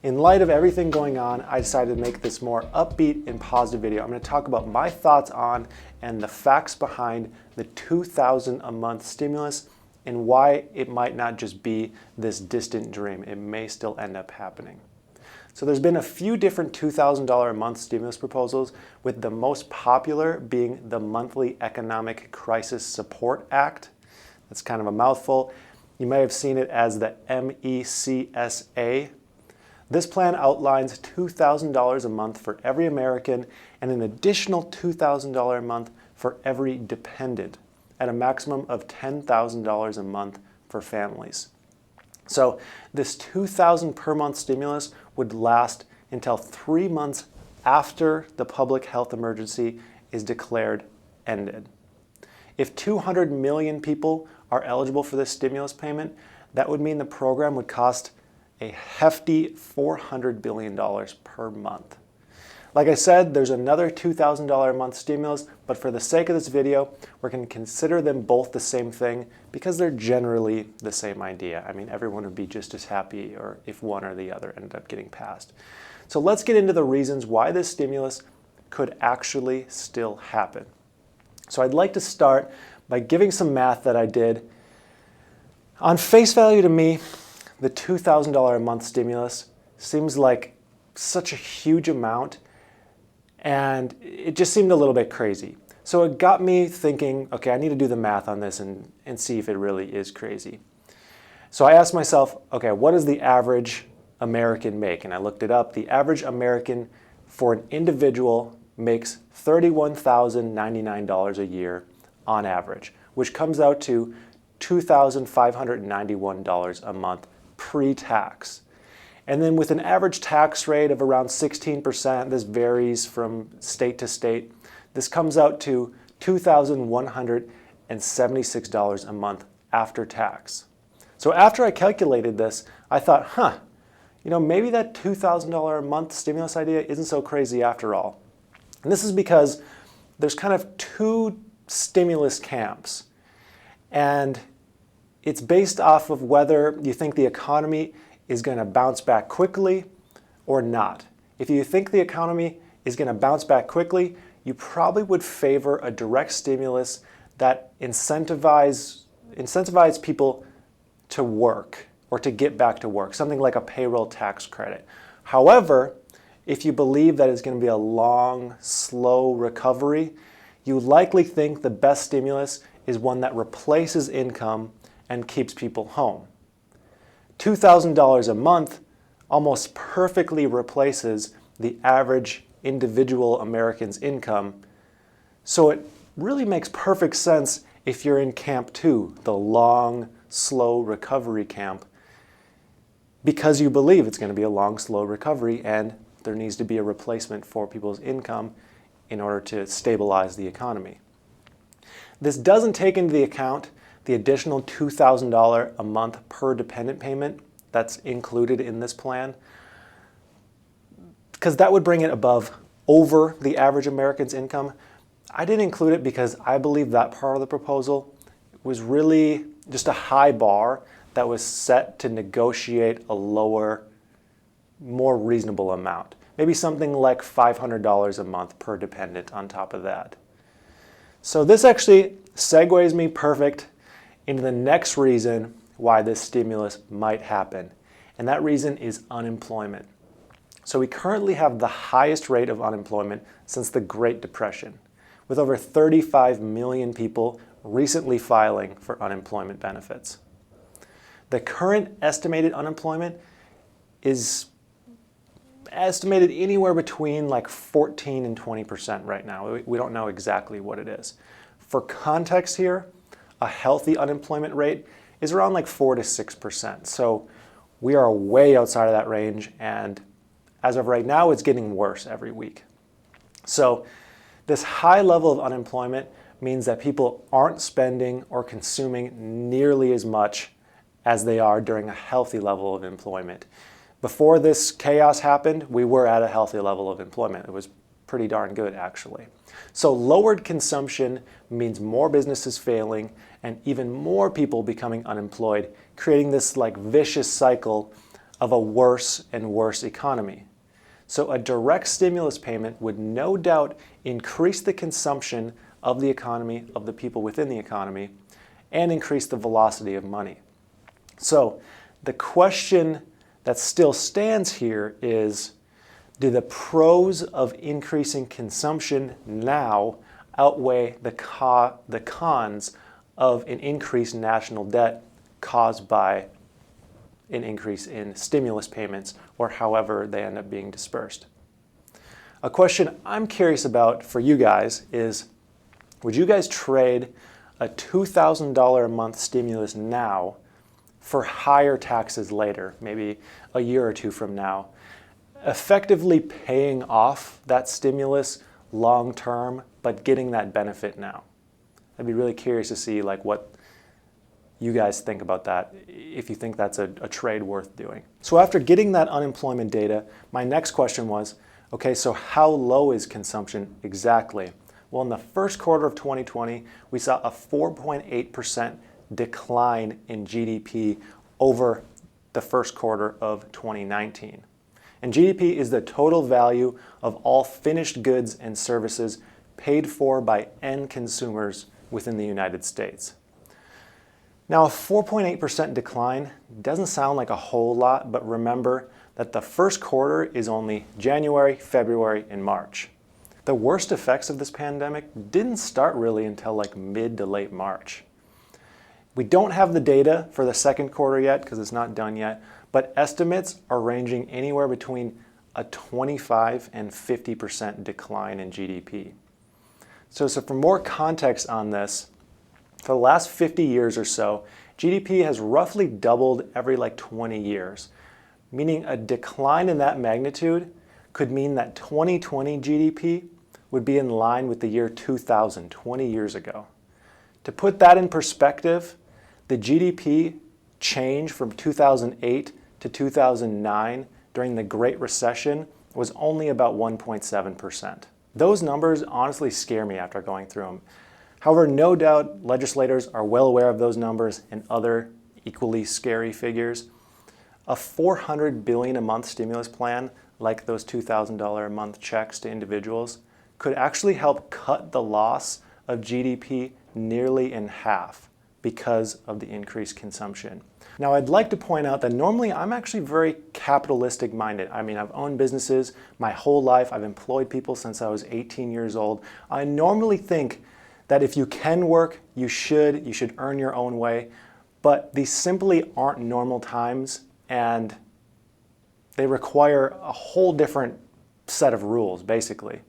In light of everything going on, I decided to make this more upbeat and positive video. I'm going to talk about my thoughts on and the facts behind the $2,000 a month stimulus and why it might not just be this distant dream. It may still end up happening. So there's been a few different $2,000 a month stimulus proposals, with the most popular being the Monthly Economic Crisis Support Act. That's kind of a mouthful. You may have seen it as the MECSA. This plan outlines $2,000 a month for every American and an additional $2,000 a month for every dependent, at a maximum of $10,000 a month for families. So this $2,000 per month stimulus would last until 3 months after the public health emergency is declared ended. If 200 million people are eligible for this stimulus payment, that would mean the program would cost a hefty $400 billion per month. Like I said, there's another $2,000 a month stimulus, but for the sake of this video, we're going to consider them both the same thing because they're generally the same idea. I mean, everyone would be just as happy or if one or the other ended up getting passed. So let's get into the reasons why this stimulus could actually still happen. So I'd like to start by giving some math that I did. On face value to me, the $2,000 a month stimulus seems like such a huge amount, and it just seemed a little bit crazy. So it got me thinking, okay, I need to do the math on this and see if it really is crazy. So I asked myself, okay, what does the average American make? And I looked it up. The average American for an individual makes $31,099 a year on average, which comes out to $2,591 a month pre-tax. And then with an average tax rate of around 16%, this varies from state to state, this comes out to $2,176 a month after tax. So after I calculated this, I thought, maybe that $2,000 a month stimulus idea isn't so crazy after all. And this is because there's kind of two stimulus camps. And it's based off of whether you think the economy is going to bounce back quickly or not. If you think the economy is going to bounce back quickly, you probably would favor a direct stimulus that incentivize people to work or to get back to work, something like a payroll tax credit. However, if you believe that it's going to be a long, slow recovery, you likely think the best stimulus is one that replaces income and keeps people home. $2,000 a month almost perfectly replaces the average individual American's income, so it really makes perfect sense if you're in camp 2, the long, slow recovery camp, because you believe it's going to be a long, slow recovery and there needs to be a replacement for people's income in order to stabilize the economy. This doesn't take into account the additional $2,000 a month per dependent payment that's included in this plan, because that would bring it over the average American's income. I didn't include it because I believe that part of the proposal was really just a high bar that was set to negotiate a lower, more reasonable amount. Maybe something like $500 a month per dependent on top of that. So this actually segues me perfect into the next reason why this stimulus might happen, and that reason is unemployment. So we currently have the highest rate of unemployment since the Great Depression, with over 35 million people recently filing for unemployment benefits. The current estimated unemployment is estimated anywhere between like 14 and 20% right now. We don't know exactly what it is. For context here, a healthy unemployment rate is around like 4 to 6%. So we are way outside of that range, and as of right now, it's getting worse every week. So this high level of unemployment means that people aren't spending or consuming nearly as much as they are during a healthy level of employment. Before this chaos happened, we were at a healthy level of employment. It was pretty darn good, actually. So lowered consumption means more businesses failing and even more people becoming unemployed, creating this like vicious cycle of a worse and worse economy. So a direct stimulus payment would no doubt increase the consumption of the economy, of the people within the economy, and increase the velocity of money. So the question that still stands here is, do the pros of increasing consumption now outweigh the cons of an increased national debt caused by an increase in stimulus payments, or however they end up being dispersed? A question I'm curious about for you guys is, would you guys trade a $2,000 a month stimulus now for higher taxes later, maybe a year or two from now, effectively paying off that stimulus long term, but getting that benefit now? I'd be really curious to see what you guys think about that, if you think that's a trade worth doing. So after getting that unemployment data, my next question was, okay, so how low is consumption exactly? Well, in the first quarter of 2020, we saw a 4.8% decline in GDP over the first quarter of 2019. And GDP is the total value of all finished goods and services paid for by end consumers within the United States. Now, a 4.8% decline doesn't sound like a whole lot, but remember that the first quarter is only January, February, and March. The worst effects of this pandemic didn't start really until mid to late March. We don't have the data for the second quarter yet because it's not done yet, but estimates are ranging anywhere between a 25 and 50% decline in GDP. So for more context on this, for the last 50 years or so, GDP has roughly doubled every 20 years, meaning a decline in that magnitude could mean that 2020 GDP would be in line with the year 2000, 20 years ago. To put that in perspective, the GDP change from 2008 to 2009 during the Great Recession was only about 1.7%. Those numbers honestly scare me after going through them. However, no doubt legislators are well aware of those numbers and other equally scary figures. A $400 billion a month stimulus plan, like those $2,000 a month checks to individuals, could actually help cut the loss of GDP nearly in half because of the increased consumption. Now, I'd like to point out that normally I'm actually very capitalistic minded. I mean, I've owned businesses my whole life. I've employed people since I was 18 years old. I normally think that if you can work, you should earn your own way. But these simply aren't normal times, and they require a whole different set of rules, basically.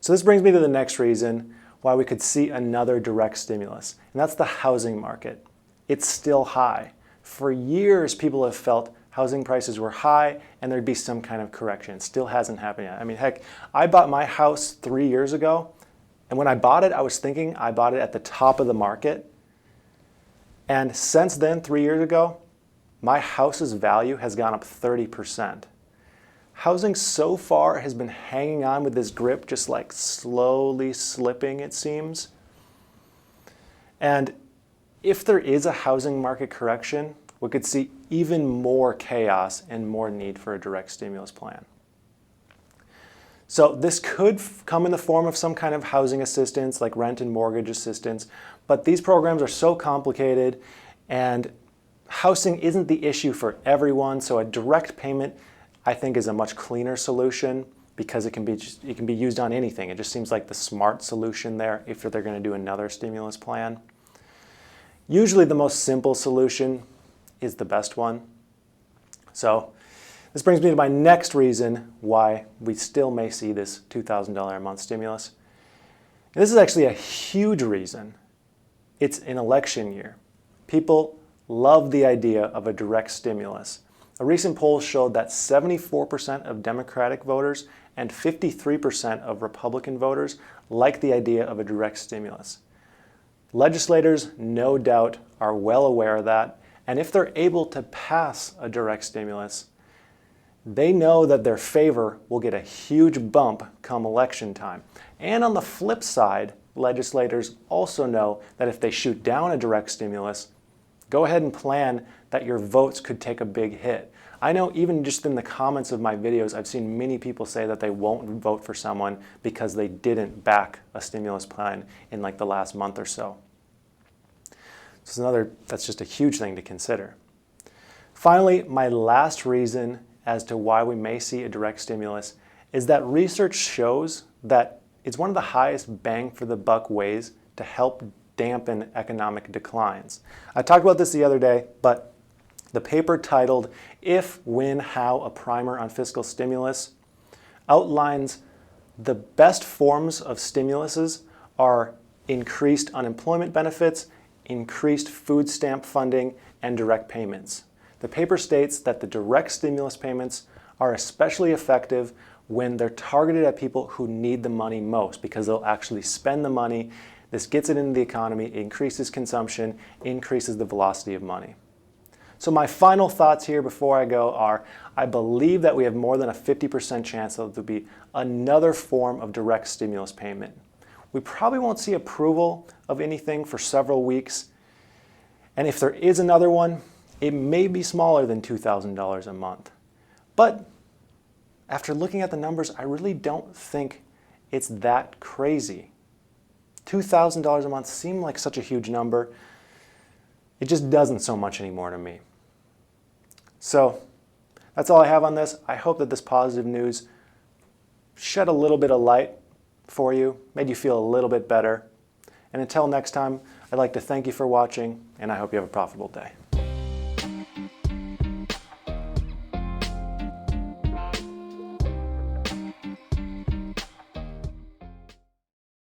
So this brings me to the next reason why we could see another direct stimulus, and that's the housing market. It's still high. For years, people have felt housing prices were high and there'd be some kind of correction. It still hasn't happened yet. I mean, heck, I bought my house 3 years ago, and when I bought it, I was thinking I bought it at the top of the market. And since then, 3 years ago, my house's value has gone up 30%. Housing so far has been hanging on with this grip, just slowly slipping, it seems. And if there is a housing market correction, we could see even more chaos and more need for a direct stimulus plan. So this could come in the form of some kind of housing assistance, like rent and mortgage assistance, but these programs are so complicated and housing isn't the issue for everyone, so a direct payment I think is a much cleaner solution because it can be used on anything. It just seems like the smart solution there if they're going to do another stimulus plan. Usually the most simple solution is the best one. So this brings me to my next reason why we still may see this $2,000 a month stimulus. And this is actually a huge reason. It's an election year. People love the idea of a direct stimulus. A recent poll showed that 74% of Democratic voters and 53% of Republican voters like the idea of a direct stimulus. Legislators, no doubt, are well aware of that, and if they're able to pass a direct stimulus, they know that their favor will get a huge bump come election time. And on the flip side, legislators also know that if they shoot down a direct stimulus, go ahead and plan that your votes could take a big hit. I know even just in the comments of my videos, I've seen many people say that they won't vote for someone because they didn't back a stimulus plan in like the last month or so. So that's just a huge thing to consider. Finally, my last reason as to why we may see a direct stimulus is that research shows that it's one of the highest bang for the buck ways to help dampen economic declines. I talked about this the other day, but the paper titled "If, When, How: A Primer on Fiscal Stimulus" outlines the best forms of stimuluses are increased unemployment benefits, increased food stamp funding, and direct payments. The paper states that the direct stimulus payments are especially effective when they're targeted at people who need the money most because they'll actually spend the money. This gets it into the economy, increases consumption, increases the velocity of money. So my final thoughts here before I go are, I believe that we have more than a 50% chance that there'll be another form of direct stimulus payment. We probably won't see approval of anything for several weeks. And if there is another one, it may be smaller than $2,000 a month. But after looking at the numbers, I really don't think it's that crazy. $2,000 a month seemed like such a huge number. It just doesn't so much anymore to me. So that's all I have on this. I hope that this positive news shed a little bit of light for you, made you feel a little bit better. And until next time, I'd like to thank you for watching, and I hope you have a profitable day.